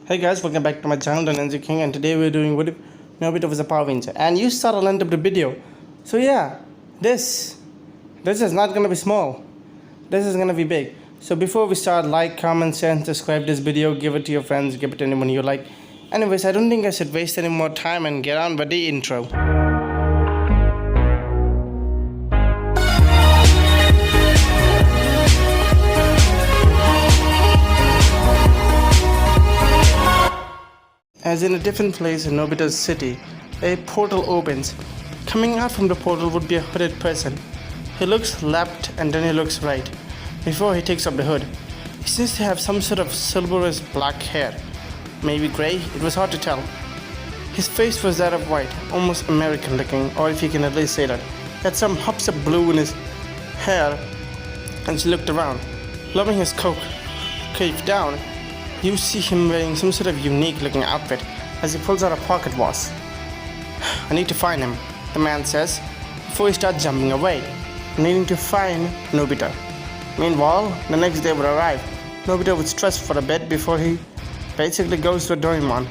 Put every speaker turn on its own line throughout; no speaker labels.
Hey guys, welcome back to my channel, Nancy King, and today we're doing what if Nobita was a Power Ranger. And you saw the length of the video. So yeah, this is not gonna be small. This is gonna be big. So before we start, like, comment, share, and subscribe this video, give it to your friends, give it to anyone you like. Anyways, I don't think I should waste any more time and get on with the intro. As in a different place in Nobita's city, a portal opens. Coming out from the portal would be a hooded person. He looks left and then he looks right. Before he takes off the hood, he seems to have some sort of silverish black hair. Maybe grey, it was hard to tell. His face was that of white, almost American looking, or if you can at least say that. He had some hops of blue in his hair, and she looked around. Loving his coat cape down, you see him wearing some sort of unique looking outfit as he pulls out a pocket watch. I need to find him, the man says, before he starts jumping away, needing to find Nobita. Meanwhile, the next day would arrive. Nobita would stress for a bit before he basically goes to Doraemon.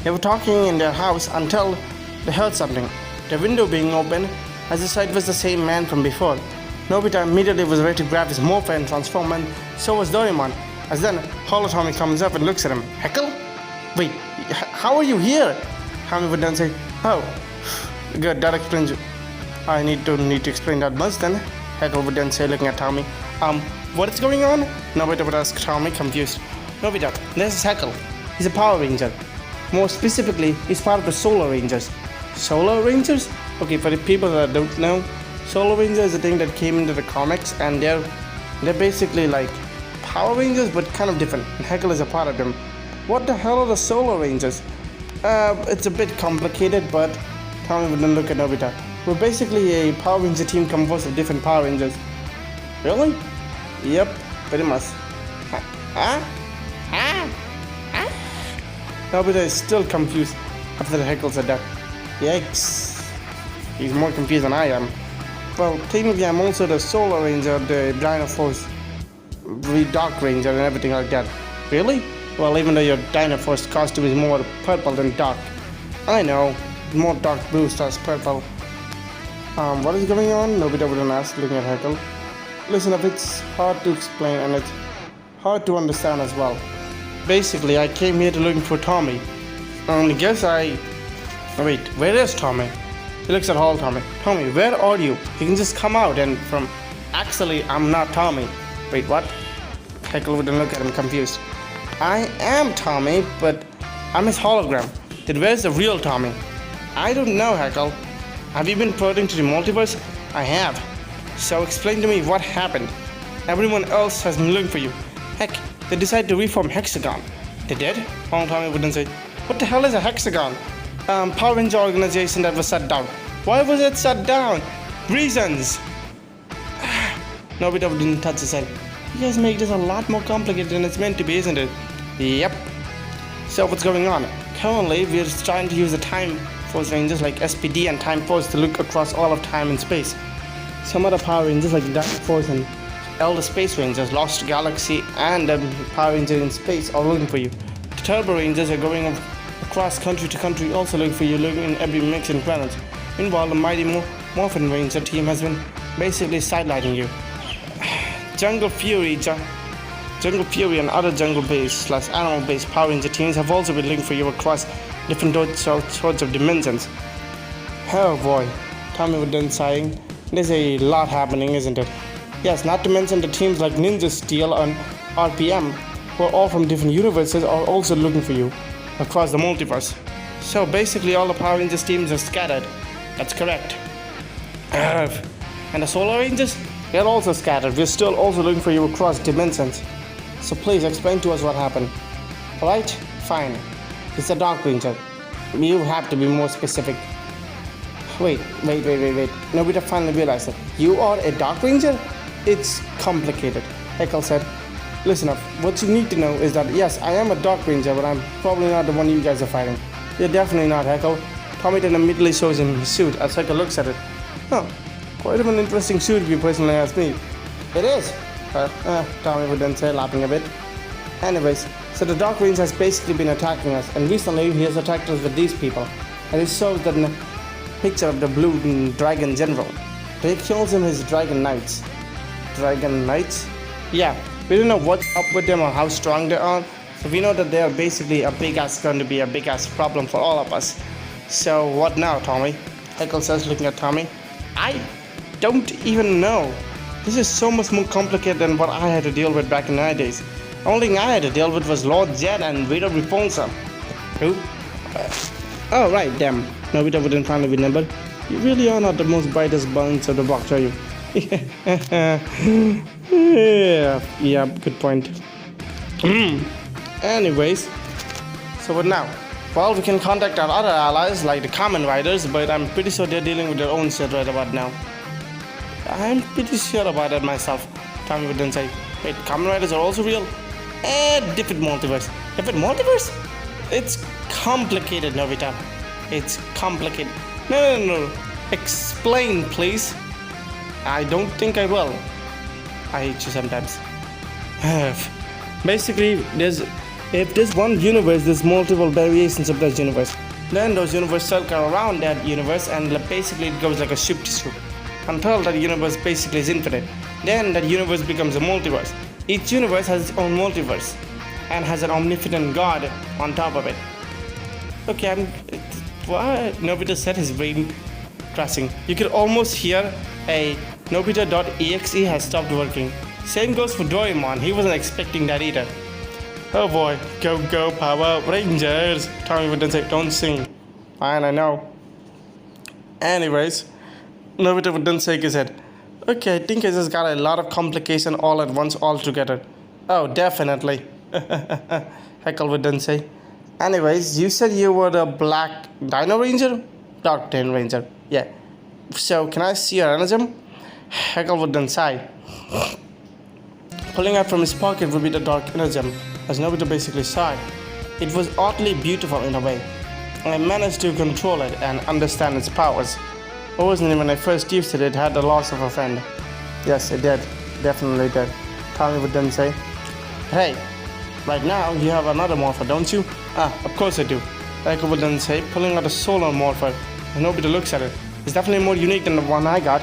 They were talking in their house until they heard something. The window being open, as the sight was the same man from before. Nobita immediately was ready to grab his morpher and transform, and so was Doraemon. As then, Tommy comes up and looks at him. Heckle? Wait, how are you here? Tommy would then say, oh, good, that explains it. I don't need to explain that much then. Heckle would then say, looking at Tommy, what is going on? Nobita would ask Tommy, confused. Nobita, this is Heckle. He's a Power Ranger. More specifically, he's part of the Solar Rangers. Solar Rangers? Okay, for the people that don't know, Solar Ranger is a thing that came into the comics, and they're basically like Power Rangers, but kind of different. And Heckle is a part of them. What the hell are the Solar Rangers? It's a bit complicated, but Tommy would then look at Nobita. We're basically a Power Ranger team composed of different Power Rangers. Really? Yep, pretty much. Nobita is still confused after the Heckle said that. Yikes. He's more confused than I am. Well, technically I'm also the Solar Ranger, the Dino Force, the Dark Ranger and everything like that. Really? Well, even though your Dino Force costume is more purple than dark. I know, more dark blue starts purple. What is going on? Nobita wouldn't ask, looking at Heckle. Listen up, it's hard to explain and it's hard to understand as well. Basically, I came here to looking for Tommy. And wait, where is Tommy? He looks at Tommy. Tommy, where are you? You can just come out and from... Actually, I'm not Tommy. Wait, what? Heckle wouldn't look at him confused. I am Tommy, but I'm his hologram. Then where's the real Tommy? I don't know, Heckle. Have you been prodding to the multiverse? I have. So explain to me what happened. Everyone else has been looking for you. Heck, they decided to reform Hexagon. They did? Tommy wouldn't say. What the hell is a Hexagon? Power Ranger organization that was shut down. Why was it shut down? Reasons! Nobita didn't touch his head. You guys make this a lot more complicated than it's meant to be, isn't it? Yep. So what's going on? Currently, we're trying to use the Time Force Rangers like SPD and Time Force to look across all of time and space. Some other Power Rangers like Dark Force and Elder Space Rangers, Lost Galaxy, and Power Ranger in Space are looking for you. The Turbo Rangers are going across country to country, also looking for you, looking in every mix and planet. Meanwhile, the mighty Morphin Ranger team has been basically sidelining you. Jungle Fury and other jungle-based / animal-based Power Ranger teams have also been looking for you across different sorts of dimensions. Oh boy, Tommy would then sighing. There's a lot happening, isn't it? Yes, not to mention the teams like Ninja Steel and RPM, who are all from different universes, are also looking for you across the multiverse. So basically all the Power Rangers teams are scattered. That's correct. And the Solar Rangers? They're also scattered. We're still also looking for you across dimensions. So please explain to us what happened. Alright? Fine. It's a Dark Ranger. You have to be more specific. Wait. Nobita finally realized it. You are a Dark Ranger? It's complicated. Heckle said. Listen up. What you need to know is that yes, I am a Dark Ranger, but I'm probably not the one you guys are fighting. You're definitely not, Heckle. Tommy then immediately shows him his suit as Heckle looks at it. Huh. Quite of an interesting suit if you personally ask me. It is. Tommy would then say, laughing a bit. Anyways, So the Dark Ranger has basically been attacking us, and recently he has attacked us with these people. And he shows that in a picture of the blue dragon general. He calls him his dragon knights. Dragon knights? Yeah, we don't know what's up with them or how strong they are. So we know that they are basically going to be a big ass problem for all of us. So what now, Tommy? Heckle says, looking at Tommy. I don't even know. This is so much more complicated than what I had to deal with back in my days. The only thing I had to deal with was Lord Zed and Vito Repulsa. Who? Oh, right, damn. Nobita wouldn't finally remember. You really are not the most brightest bones of the box, are you? Yeah, good point. Anyways, so what now? Well, we can contact our other allies like the Kamen Riders, but I'm pretty sure they're dealing with their own shit right about now. I'm pretty sure about that myself. Tommy would then say, wait, Kamen Riders are also real? Different multiverse. Different multiverse? It's complicated, Nobita. It's complicated. No. Explain, please. I don't think I will. I hate you sometimes. Basically, if there's one universe, there's multiple variations of that universe. Then those universes circle around that universe, and basically it goes like a soup to soup until that universe basically is infinite. Then that universe becomes a multiverse. Each universe has its own multiverse and has an omnipotent god on top of it. Okay, what? Nobita said his brain crashing. You could almost hear a Nobita.exe has stopped working. Same goes for Doraemon. He wasn't expecting that either. Oh boy, go Power Rangers. Tommy would then say, don't sing. Fine, I know. Anyways, Nobita would then shake his head. Okay, I think I just got a lot of complication all at once all together. Oh, definitely. Heckle would then say. Anyways, you said you were the Black Dino Ranger? Dark Dino Ranger, yeah. So, can I see your energy? Heckle would then sigh. Pulling out from his pocket would be the Dark Energem, as Nobita basically sighed. It was oddly beautiful in a way. I managed to control it and understand its powers. Originally, when I first used it, it had the loss of a friend. Yes, it did. Definitely did. Tommy would then say, hey, right now you have another morpher, don't you? Of course I do. Echo would then say, pulling out a solar morpher. And Nobita looks at it. It's definitely more unique than the one I got.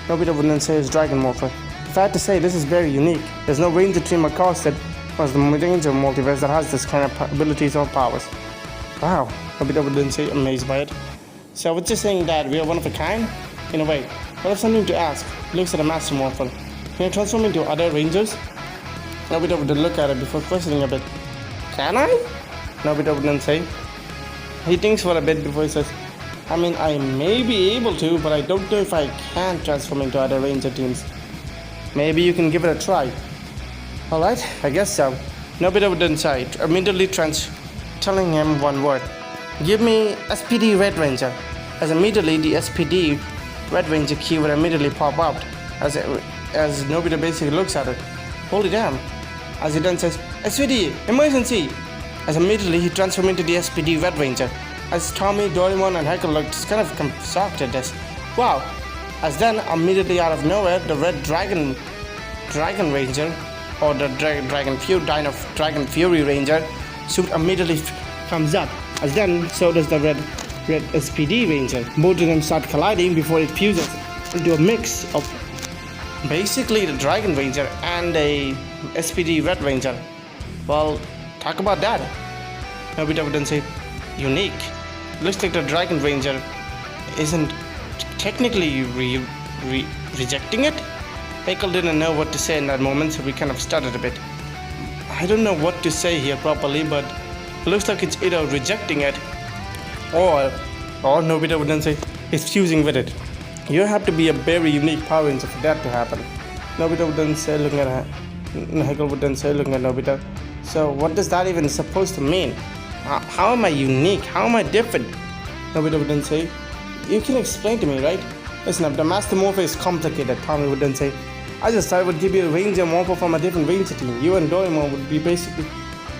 Nobita would then say his dragon morpher. If I had to say, this is very unique. There's no Ranger team across it was the Ranger multiverse that has this kind of abilities or powers. Wow, Nobita would then say, amazed by it. So I was just saying that we are one of a kind? In a way, I have something to ask. He looks at the Master Morpher. Can you transform into other Rangers? Nobita would then look at it before questioning a bit. Can I? Nobita would then say. He thinks for a bit before he says, I mean, I may be able to, but I don't know if I can transform into other Ranger teams. Maybe you can give it a try. Alright, I guess so. Nobita would then say, immediately telling him one word. Give me SPD Red Ranger. As immediately the SPD Red Ranger key would immediately pop out as Nobita basically looks at it. Holy damn. As he then says, SPD, emergency! As immediately he transforms into the SPD Red Ranger. As Tommy, Doraemon and Heckle looked kind of shocked at this. Wow. As then immediately out of nowhere the Red Dragon Ranger or the Dragon Fury Ranger suit immediately comes up. As then, so does the red SPD Ranger. Both of them start colliding before it fuses into a mix of basically the Dragon Ranger and a SPD Red Ranger. Well, talk about that. Nobita would then say, unique. Looks like the Dragon Ranger isn't technically rejecting it. Heckle didn't know what to say in that moment, so we kind of stuttered a bit. I don't know what to say here properly, but it looks like it's either rejecting it or Nobita would then say it's fusing with it. You have to be a very unique Power Ranger for that to happen. Nobita would then say, looking at her. Heckle would then say, looking at Nobita. So what does that even supposed to mean? How am I unique? How am I different? Nobita would then say, you can explain to me, right? Listen up, the Master Morpher is complicated. Tommy would then say, I just thought I would give you a Ranger Morpher from a different Ranger team. You and Doraemon would be basically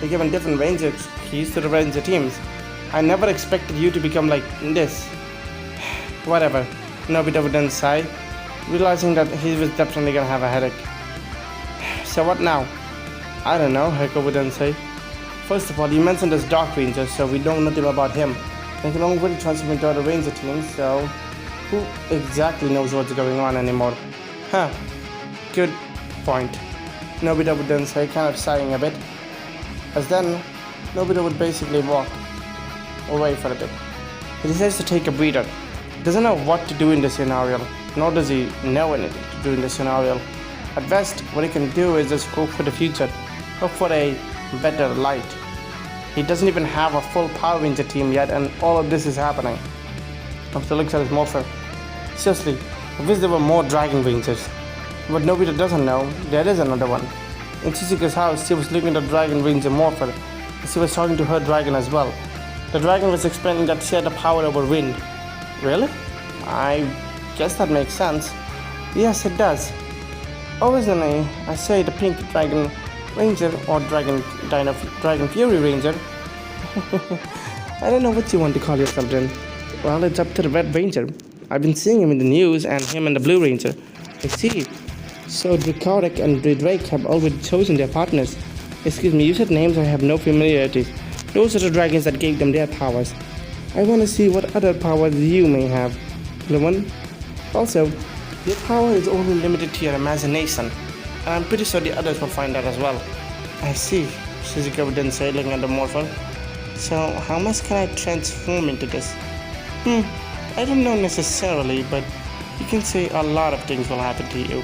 given different Ranger keys to the Ranger teams. I never expected you to become like this. Whatever. Nobita would then sigh, realizing that he was definitely gonna have a headache. So what now? I don't know, Heiko would then say. First of all, you mentioned as Dark Ranger, so we know nothing about him. He can only transform into other Ranger team, so who exactly knows what's going on anymore? Huh, good point. Nobita would then say, kind of sighing a bit, as then Nobita would basically walk away for a bit. He decides to take a breather. He doesn't know what to do in this scenario, nor does he know anything to do in this scenario. At best, what he can do is just hope for the future, hope for a better light. He doesn't even have a full Power Ranger team yet, and all of this is happening. After looks at his morpher. Seriously, I wish there were more Dragon Rangers. But Nobita doesn't know, there is another one. In Shizuka's house, she was looking at the Dragon Ranger morpher. She was talking to her dragon as well. The dragon was explaining that she had the power over wind. Really? I guess that makes sense. Yes, it does. Originally, I say the Pink Dragon Ranger or Dragon Fury Ranger. I don't know what you want to call yourself then. Well, it's up to the Red Ranger. I've been seeing him in the news, and him and the Blue Ranger. I see. So Draconic and Drake have already chosen their partners. Excuse me, you said names I have no familiarity. Those are the dragons that gave them their powers. I want to see what other powers you may have. Blue one? Also, your power is only limited to your imagination, and I'm pretty sure the others will find that as well. I see, Shizuka would then say, looking at the morpher. So, how much can I transform into this? I don't know necessarily, but you can say a lot of things will happen to you.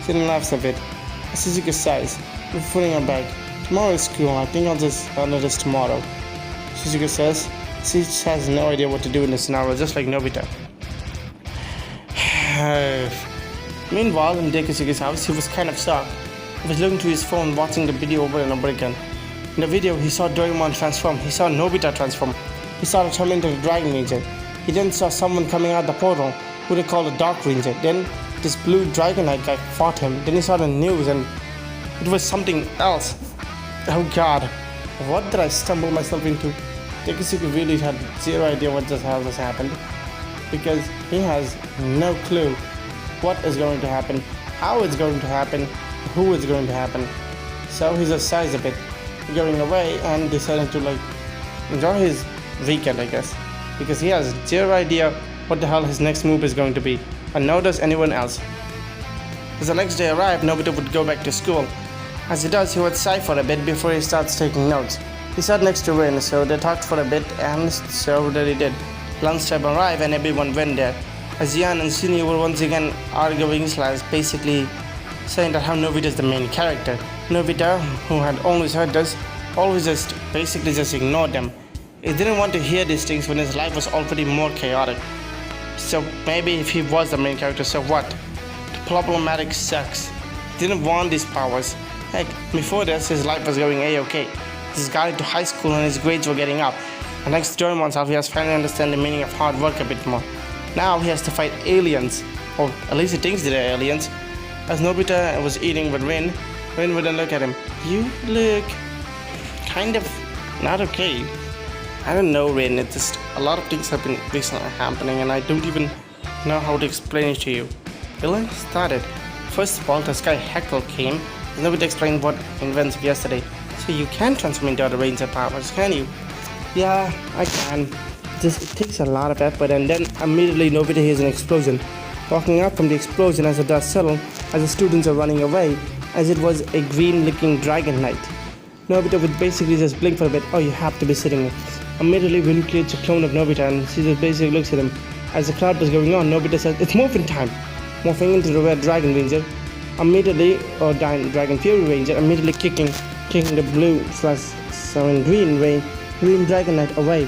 She laughs a bit. Shizuka sighs, putting her back. Tomorrow is school, I think I'll just handle this tomorrow. Shizuka says she has no idea what to do in this scenario, just like Nobita. Meanwhile, in Dekisuke's house, he was kind of shocked. He was looking to his phone, watching the video over and over again. In the video, he saw Doraemon transform, he saw Nobita transform, he saw her turn into the Dragon Ranger. He then saw someone coming out the portal, who they called the Dark Ranger. Then this blue Dragonite guy fought him. Then he saw the news, and it was something else. Oh god, what did I stumble myself into? Dekisuke really had zero idea what the hell just happened, because he has no clue what is going to happen, how it's going to happen, who it's going to happen. So he just sighs a bit, going away and deciding to enjoy his weekend, I guess, because he has zero idea what the hell his next move is going to be, and nor does anyone else. As the next day arrived, Nobita would go back to school. As he does, he would sigh for a bit before he starts taking notes. He sat next to Rin, so they talked for a bit, and so that he did. Lunchtime arrived and everyone went there. As Yan and Shinny were once again arguing / basically saying that how Nobita is the main character. Nobita, who had always heard this, always just ignored them. He didn't want to hear these things when his life was already more chaotic. So maybe if he was the main character, so what? The problematic sucks. He didn't want these powers. Heck, before this, his life was going a-okay. He just got into high school and his grades were getting up. And thanks to Doraemon's help, he has finally understood the meaning of hard work a bit more. Now he has to fight aliens, or at least he thinks they're aliens. As Nobita was eating with Rin would then look at him. You look kind of not okay. I don't know, Rin, it's just a lot of things have been recently happening and I don't even know how to explain it to you. Really? Started. First of all, this guy Heckle came. Nobita explained what events of yesterday. So you can transform into other Ranger powers, can you? Yeah, I can. It takes a lot of effort, and then immediately Nobita hears an explosion. Walking out from the explosion as the dust settled, as the students are running away, as it was a green-looking dragon knight. Nobita would basically just blink for a bit. Oh, you have to be sitting there. Immediately Rin creates a clone of Nobita, and she just basically looks at him. As the crowd was going on, Nobita says, "It's morphin' time!" Morphing into the Red Dragon Ranger, Dragon Fury Ranger, immediately kicking the green Dragon Knight away.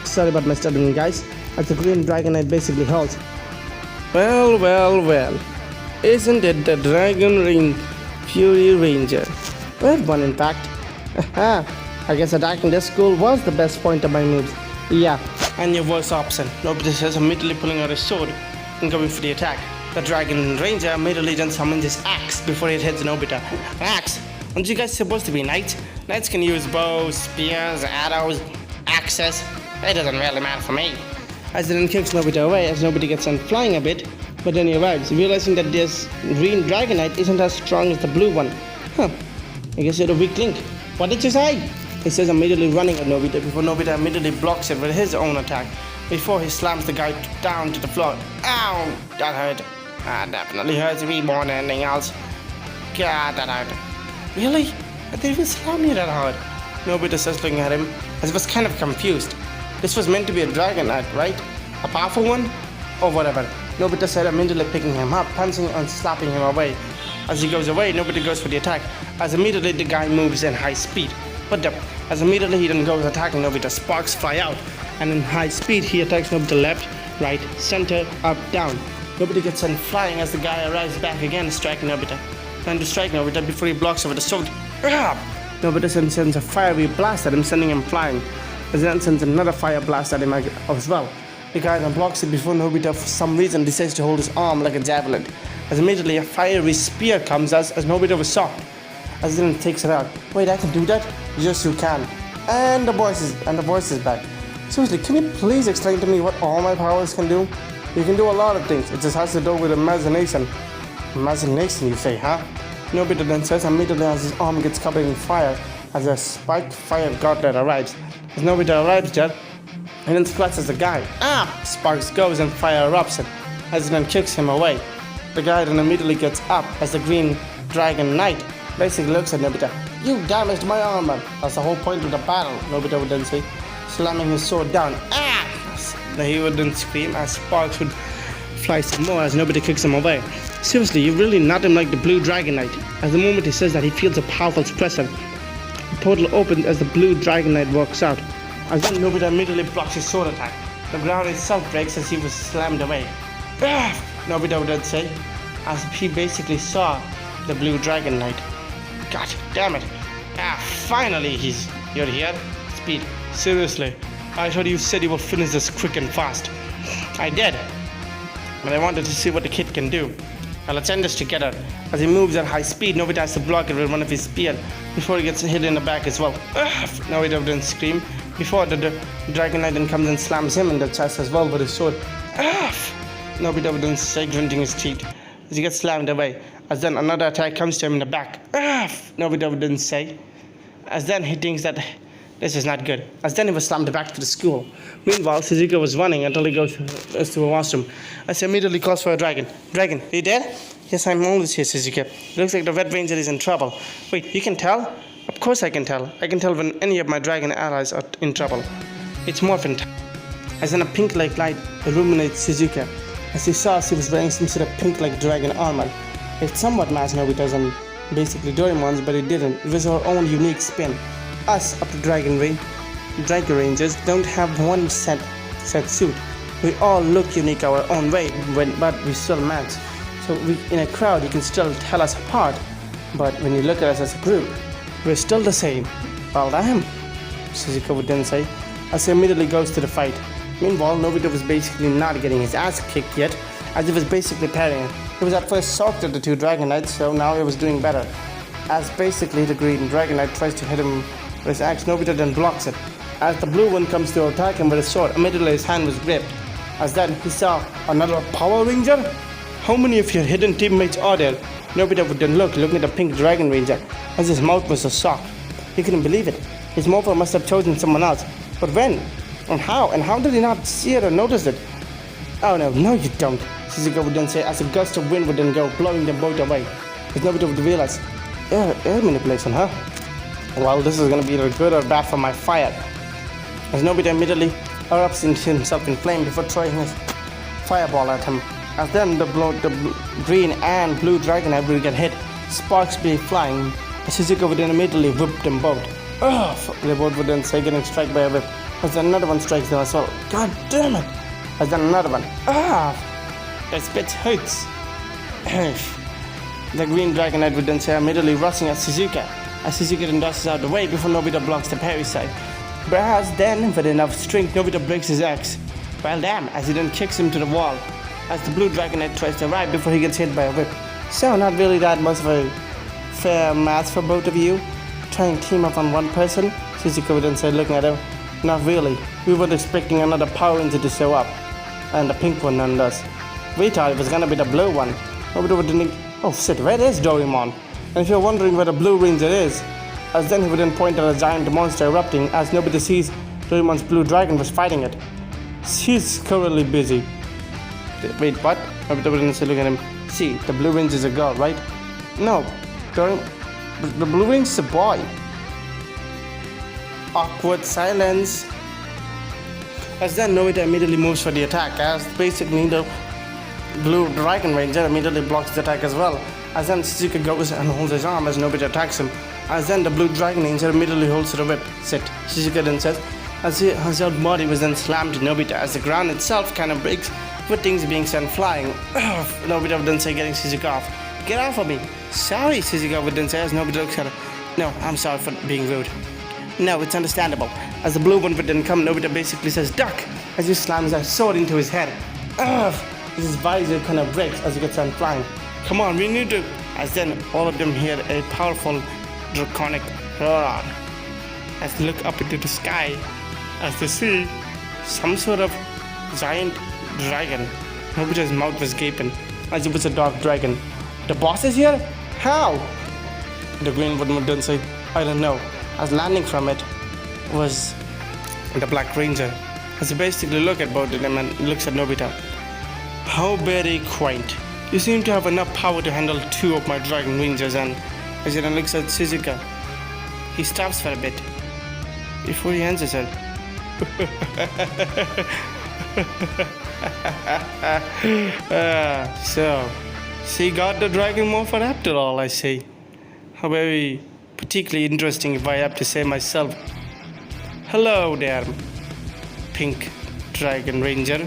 Sorry about my stuttering, guys. As the green Dragon Knight basically halts. Well. Isn't it the Dragon Fury Ranger? Red one, in fact. I guess attacking this school was the best point of my moves. Yeah, and your worst option. Nobita says, immediately pulling out his sword and going for the attack. The Dragon Ranger immediately then summons his axe before it hits Nobita. An axe? Aren't you guys supposed to be knights? Knights can use bows, spears, arrows, axes. It doesn't really matter for me. As it then kicks Nobita away, as Nobita gets sent flying a bit, but then he arrives, realizing that this green Dragon Knight isn't as strong as the blue one. I guess you're a weak link. What did you say? He says, immediately running at Nobita before Nobita immediately blocks it with his own attack before he slams the guy down to the floor. Ow! That hurt. Definitely hurts me more than anything else. God, that hurt. Really? I didn't even slam you that hard. Nobita says, looking at him, as he was kind of confused. This was meant to be a dragon knight, right? A powerful one? Or whatever. Nobita said, immediately picking him up, punching and slapping him away. As he goes away, Nobita goes for the attack, as immediately the guy moves in high speed. But as immediately he then goes attacking Nobita, sparks fly out, and in high speed he attacks Nobita left, right, center, up, down. Nobita gets sent flying as the guy arrives back again, striking Nobita. Trying to strike Nobita before he blocks it with a sword. Nobita sends a fiery blast at him, sending him flying. As then sends another fire blast at him as well. The guy then blocks it before Nobita for some reason decides to hold his arm like a javelin. As immediately a fiery spear comes as Nobita was shocked. As then takes it out. Wait, I can do that? Yes, you can. And the voice is back. Seriously, can you please explain to me what all my powers can do? You can do a lot of things. It just has to do with imagination. Imagination, you say, huh? Nobita then says immediately as his arm gets covered in fire as a spiked fire gauntlet arrives. As Nobita arrives there, and then scratches the guy. Sparks goes and fire erupts him, as it then kicks him away. The guy then immediately gets up as the green dragon knight basically looks at Nobita. You damaged my armor. That's the whole point of the battle, Nobita would then say, slamming his sword down. He would then scream as sparks would fly some more as Nobita kicks him away. Seriously, you really not him like the blue dragon knight. At the moment he says that he feels a powerful suppressor. The portal opens as the blue dragon knight walks out. As then Nobita immediately blocks his sword attack. The ground itself breaks as he was slammed away. Nobita would then say, as he basically saw the blue dragon knight. God damn it. Finally you're here. Speed. Seriously, I thought you said you would finish this quick and fast. I did. But I wanted to see what the kid can do. Now let's end this together. As he moves at high speed, Nobita has to block it with one of his spear before he gets hit in the back as well. Nobita would then scream before the dragon knight then comes and slams him in the chest as well with his sword. Nobita would then say, grunting his teeth as he gets slammed away. As then another attack comes to him in the back. Nobita would then say, as then he thinks that this is not good. As then he was slammed back to the school. Meanwhile, Shizuka was running until he goes to a washroom. As he immediately calls for a dragon. Dragon, are you dead? Yes, I'm always here, Shizuka. It looks like the Red Ranger is in trouble. Wait, you can tell? Of course I can tell. I can tell when any of my dragon allies are in trouble. It's morphin time. As then a pink-like light illuminates Shizuka. As he saw, she was wearing some sort of pink-like dragon armor. It somewhat matched Nobita's and basically Doraemon's, but it didn't. It was her own unique spin. Us up to Dragon Rangers don't have one set suit. We all look unique our own way, but we still match. So in a crowd you can still tell us apart, but when you look at us as a group, we're still the same. Well damn, Shizuka would then say, as he immediately goes to the fight. Meanwhile, Nobita was basically not getting his ass kicked yet, as he was basically parrying. He was at first shocked at the two Dragon Knights, so now he was doing better. As basically the green Dragon Knight tries to hit him with his axe, Nobita then blocks it. As the blue one comes to attack him with his sword, immediately his hand was gripped. As then he saw another Power Ranger? How many of your hidden teammates are there? Nobita would then looking at the pink Dragon Ranger, as his mouth was a shock. He couldn't believe it. His morpher must have chosen someone else. But when? And how? And how did he not see it or notice it? Oh no, you don't, Shizuka would then say as a gust of wind would then go, blowing them both away. As Nobita would realize, air manipulation, huh? Well, this is gonna be either good or bad for my fire. As Nobita immediately erupts into himself in flame before throwing his fireball at him. As then the green and blue dragon will get hit, sparks be flying. As Shizuka would then immediately whip them both. They both would then say, getting struck by a whip. As then another one strikes them as well. God damn it! As then another one. This bitch hurts. The green dragon knight would then say, immediately rushing at Shizuka. As Shizuka then dashes out the way before Nobita blocks the parry side. Whereas then, with enough strength, Nobita breaks his axe. Well damn, as he then kicks him to the wall. As the blue dragon knight tries to arrive before he gets hit by a whip. So not really that much of a fair match for both of you. Trying to team up on one person, Shizuka would then say, looking at him. Not really. We were expecting another Power Ranger to show up. And the pink one none does. We thought it was gonna be the blue one. Nobody would think, oh shit, where is Doraemon? And if you're wondering where the Blue Ranger is, As then he would then point at a giant monster erupting as Nobita sees Doraemon's blue dragon was fighting it. She's currently busy. Wait, what? Nobita would then say, look at him. See, the blue wings is a girl, right? No, the blue wings is a boy. Awkward silence. As then Nobita immediately moves for the attack, as basically the blue dragon ranger immediately blocks the attack as well. As then Shizuka goes and holds his arm as Nobita attacks him. As then the blue dragon ranger immediately holds the whip. Sit, Shizuka then says, as his own body was then slammed to Nobita, as the ground itself kind of breaks with things being sent flying. Nobita would then say, getting Shizuka off. Get off of me. Sorry, Shizuka would then say as Nobita looks at her. No, I'm sorry for being rude. No, it's understandable. As the blue one would then come, Nobita basically says, duck, as he slams a sword into his head. His visor kind of breaks as he gets sent flying. Come on, we need to. As then all of them hear a powerful draconic roar as they look up into the sky as they see some sort of giant dragon. Nobita's mouth was gaping as it was a dark dragon. The boss is here? How? The green one would then say, I don't know. As landing from it was the Black Ranger. As he basically looks at both of them and looks at Nobita. How very quaint. You seem to have enough power to handle two of my dragon rangers. And as he then looks at Shizuka, he stops for a bit before he answers her. So, she got the dragon morpher after all, I see. How very particularly interesting if I have to say myself. Hello there, pink dragon ranger.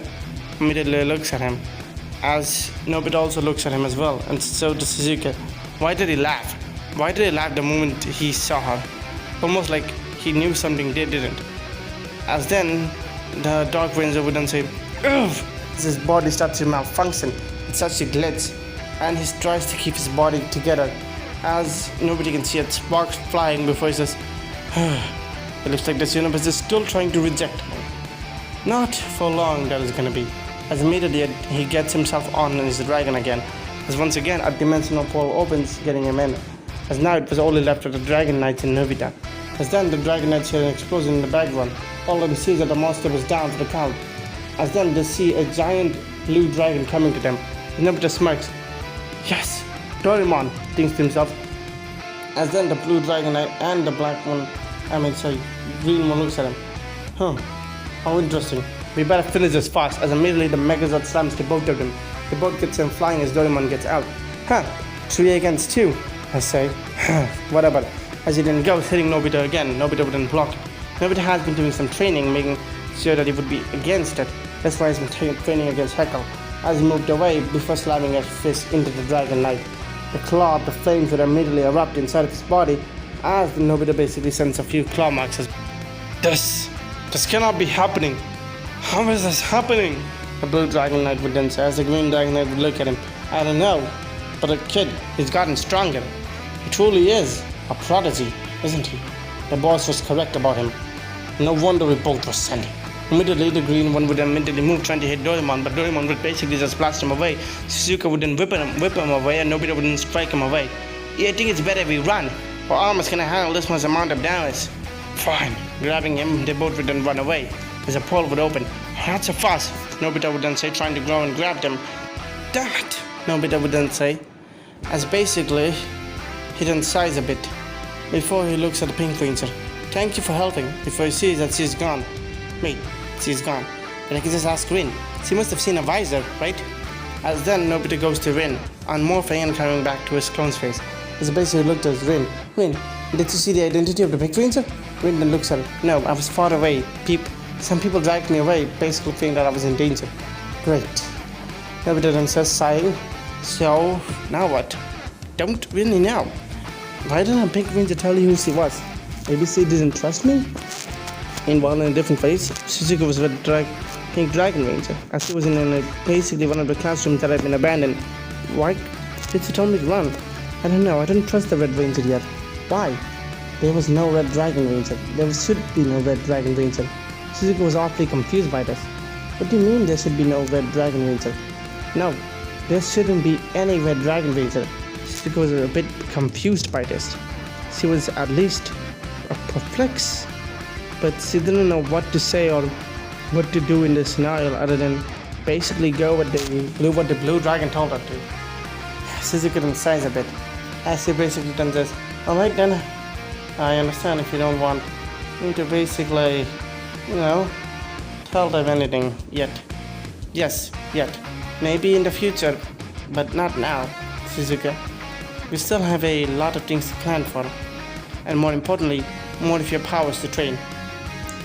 Immediately looks at him, as Nobita also looks at him as well, and so does Shizuka. Why did he laugh? Why did he laugh the moment he saw her? Almost like he knew something they didn't. As then, the dark ranger would then say, ugh! As his body starts to malfunction, it starts to glitch, and he tries to keep his body together. As nobody can see it, sparks flying before he says, it looks like this universe is still trying to reject me. Not for long that is gonna be. As immediately he gets himself on his dragon again, as once again a dimensional portal opens, getting him in. As now it was only left with the Dragon Knights and Nobita. As then the Dragon Knights hear an explosion in the background. All of them see that the monster was down for the count. As then they see a giant blue dragon coming to them. And Nobita smirks. Yes, Doraemon, thinks to himself. As then the blue dragon knight and the green one looks at him. How interesting. We better finish this fast, as immediately the Megazord slams to both of them. They both get sent flying as Doraemon gets out. 3 against 2, I say. Whatever. As he then goes, hitting Nobita again. Nobita wouldn't block. Nobita has been doing some training, making sure that he would be against it. That's why he's been training against Heckle. As he moved away before slamming his fist into the Dragon Knight. The claw of the flames would immediately erupt inside of his body, as the Nobita basically sends a few claw marks. This cannot be happening. How is this happening? The blue Dragon Knight would then say, as the green Dragon Knight would look at him. I don't know, but the kid, he's gotten stronger. He truly is a prodigy, isn't he? The boss was correct about him. No wonder we both were sent. Immediately, the green one would immediately move, trying to hit Doraemon, but Doraemon would basically just blast him away. Shizuka would then whip him away, and Nobita would then strike him away. Yeah, I think it's better if we run. Our armors can handle this much amount of damage. Fine. Grabbing him, they both would then run away, as a portal would open. Not so fast, Nobita would then say, trying to grow and grab them. Damn it, Nobita would then say, as basically, he then sighs a bit, before he looks at the Pink Ranger. Thank you for helping, before he sees that she's gone. Wait, she's gone. But I can just ask Rin. She must have seen a visor, right? As then Nobita goes to Rin, unmorphing and coming back to his clone's face. As he basically looked at Rin. Rin, did you see the identity of the Pink Ranger? Rin then looks at her. No, I was far away. Some people dragged me away, basically feeling that I was in danger. Great. Nobita then says, sighing. So, now what? Don't really know. Why didn't the Pink Ranger tell you who she was? Maybe she didn't trust me? Meanwhile, in a different place, Shizuka was with the Pink Dragon Ranger, as she was in basically one of the classrooms that had been abandoned. Why did she tell me to run? I don't know, I don't trust the Red Ranger yet. Why? There was no Red Dragon Ranger. There should be no Red Dragon Ranger. Shizuka was awfully confused by this. What do you mean there should be no Red Dragon Ranger? No, there shouldn't be any Red Dragon Ranger. Shizuka was a bit confused by this. She was at least perplexed, but she didn't know what to say or what to do in this scenario other than basically do what the blue dragon told her to. Shizuka then sighs a bit as she basically then says, "Alright then, I understand if you don't want me to basically, tell them anything yet. Yes, yet. Maybe in the future, but not now, Shizuka. We still have a lot of things to plan for, and more importantly, more of your powers to train."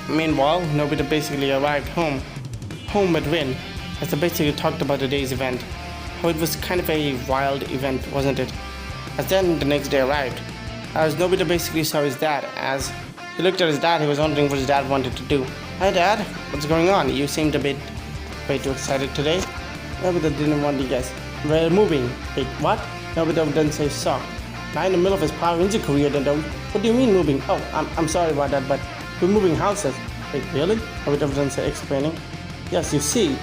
Meanwhile, Nobita basically arrived home with Rin, as they basically talked about the day's event. How it was kind of a wild event, wasn't it? As then the next day arrived, as Nobita basically saw his dad. As he looked at his dad, he was wondering what his dad wanted to do. "Hi Dad, what's going on? You seemed a bit way too excited today." Nobita didn't want to guess. "We're moving." "Wait, what?" Nobita then say shocked. Now in the middle of his Power Ranger career, then what do you mean moving? "Oh, I'm sorry about that, but we're moving houses." "Wait, really?" Nobita then say explaining. "Yes, you see,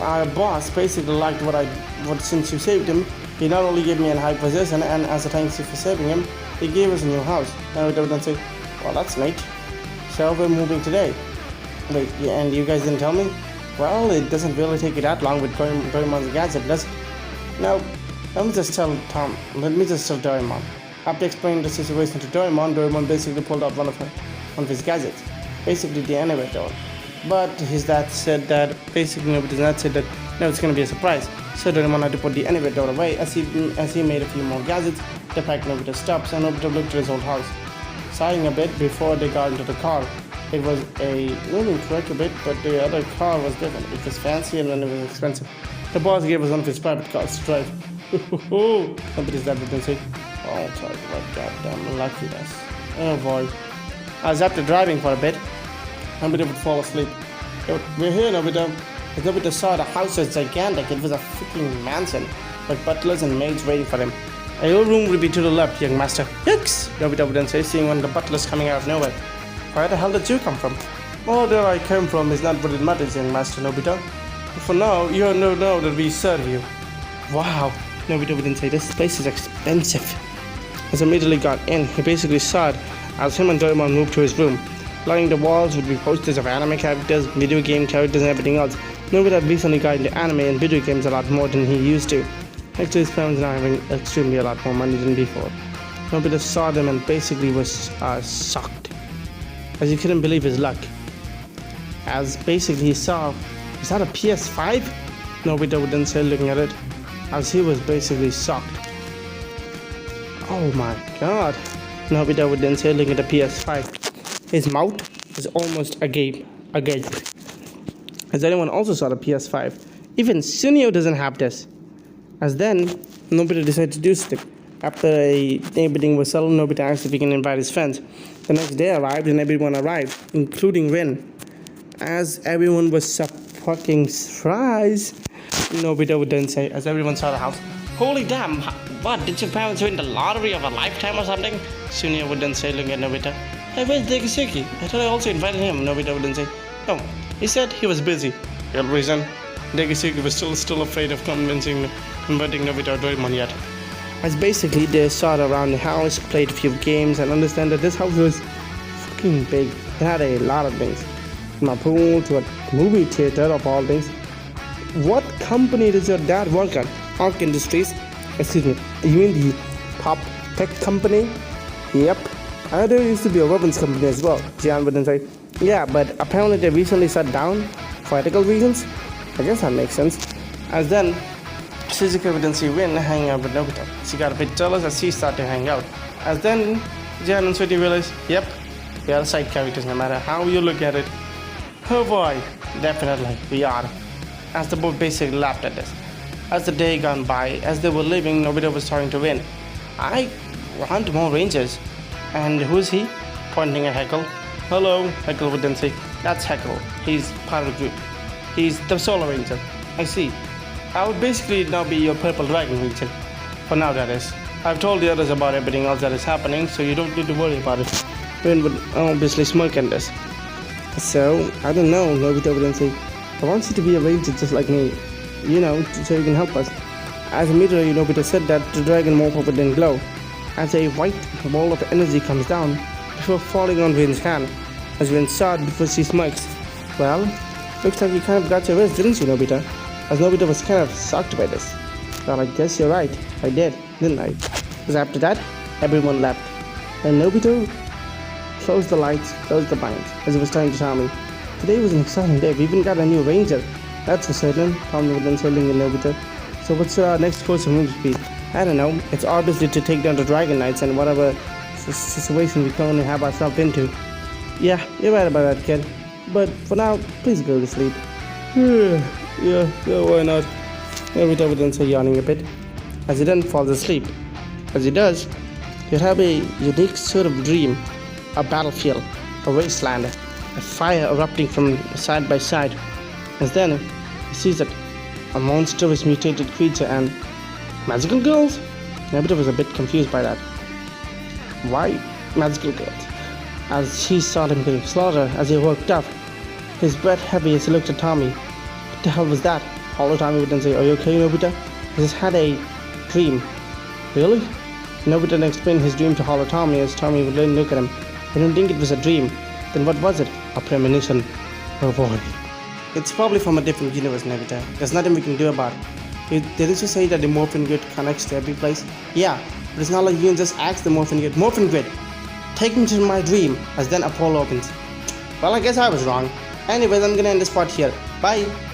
our boss basically liked what since you saved him, he not only gave me a high position, and as a thank you for saving him, he gave us a new house." Nobita then say, "Well, that's neat. So we're moving today." "Wait, yeah, and you guys didn't tell me?" "Well, it doesn't really take you that long with Doraemon's gadget, does it?" "No, let me just tell Doraemon." After explaining the situation to Doraemon basically pulled out one of his gadgets, basically the elevator. But his dad said that basically Nobita did not say that no, it's going to be a surprise. So Doraemon had to put the elevator away. As he made a few more gadgets, the pack Nobita stops and Nobita looked at his old house, sighing a bit before they got into the car. It was a moving truck a bit, but the other car was different. It was fancy and then it was expensive. The boss gave us one of his private cars to drive. Nobita's dad would then say, "Oh, sorry, what goddamn luckiness. Oh boy." As after driving for a bit, Nobita would fall asleep. "We're here, Nobita." As Nobita saw, the house was gigantic. It was a freaking mansion, with butlers and maids waiting for him. "Your room will be to the left, young master." "Yikes!" Nobita would then say, seeing one of the butlers coming out of nowhere. "Where the hell did you come from?" "Oh, where I came from is not what it matters, young master Nobita. For now, you know that we serve you." "Wow," Nobita would then say, "this place is expensive." As immediately got in, he basically saw it as him and Doraemon moved to his room. Lining the walls would be posters of anime characters, video game characters, and everything else. Nobita had recently got into anime and video games a lot more than he used to. Next to his parents now having extremely a lot more money than before. Nobita saw them and basically was shocked, as he couldn't believe his luck. As basically he saw, "Is that a PS5? Nobita would then say, looking at it, as he was basically shocked. "Oh my god," Nobita would then say, looking at the PS5. His mouth was almost agape. As anyone also saw the PS5. Even Sunio doesn't have this. As then, Nobita decided to do something. After everything was settled, Nobita asked if he can invite his friends. The next day arrived and everyone arrived, including Rin. As everyone was so fucking surprised, Nobita would then say, as everyone saw the house, "Holy damn, what, did your parents win the lottery of a lifetime or something?" Sunio would then say, looking at Nobita, "Hey, where's Dekisuke? I thought I also invited him." Nobita would then say, "No, he said he was busy." Real reason, Dekisuke was still afraid of converting Nobita or Doraemon yet. As basically they sat around the house, played a few games, and understand that this house was fucking big. It had a lot of things. From a pool to a movie theater of all things. "What company does your dad work at?" "Arc Industries." "Excuse me, you mean the Pop Tech company?" "Yep. I know there used to be a weapons company as well." Jian would then say, "Yeah, but apparently they recently shut down for ethical reasons." I guess that makes sense. As then, Shizuka would then see Rin hanging out with Nobita. She got a bit jealous as she started to hang out. As then, Jian and Sweetie realized, yep, we are side characters no matter how you look at it. Oh boy, definitely, we are. As the both basically laughed at this. As the day gone by, as they were leaving, Nobita was talking to Rin. "I want more rangers." "And who's he?" Pointing at Heckle. "Hello," Heckle would then say. "That's Heckle. He's part of the group. He's the Solar Ranger." "I see. I would basically now be your Purple Dragon Ranger. For now, that is. I've told the others about everything else that is happening, so you don't need to worry about it." Rin would obviously smirk at this. "So, I don't know," Nobita would then say. "I want you to be a ranger just like me, so you can help us." As immediately Nobita said that, the dragon woke up and then glow. as a white ball of energy comes down before falling on Vin's hand. As Vin saw it before she smirks. Well, looks like you kind of got your wish, didn't you, Nobita? As Nobita was kind of shocked by this. Well, I guess you're right. I did, didn't I? Because after that, everyone left. And Nobita closed the lights, closed the blinds, as he was trying to Tommy. Today was an exciting day. We even got a new ranger. That's for certain. Tommy was then telling Nobita. So what's our next course of moves be? I don't know. It's obviously to take down the Dragon Knights and whatever situation we currently have ourselves into. Yeah, you're right about that, kid. But for now, please go to sleep. Yeah, why not? Nobita would then say, yawning a bit, as he then falls asleep. As he does, you have a unique sort of dream, a battlefield, a wasteland, a fire erupting from side by side. As then, he sees that a monstrous mutated creature and magical girls? Nobita was a bit confused by that. Why magical girls? As she saw him getting slaughtered as he woke up, his breath heavy as he looked at Tommy. What the hell was that? Hollow Tommy would then say, are you okay, Nobita? He just had a dream. Really? Nobita then explained his dream to Hollow Tommy as Tommy would then look at him. I don't think it was a dream. Then what was it? A premonition. Oh boy. It's probably from a different universe, Nobita. There's nothing we can do about it. Didn't you say that the morphing grid connects to every place? Yeah, but it's not like you can just ask the morphing grid, take me to my dream, as then a portal opens. Well, I guess I was wrong. Anyways, I'm gonna end this part here. Bye.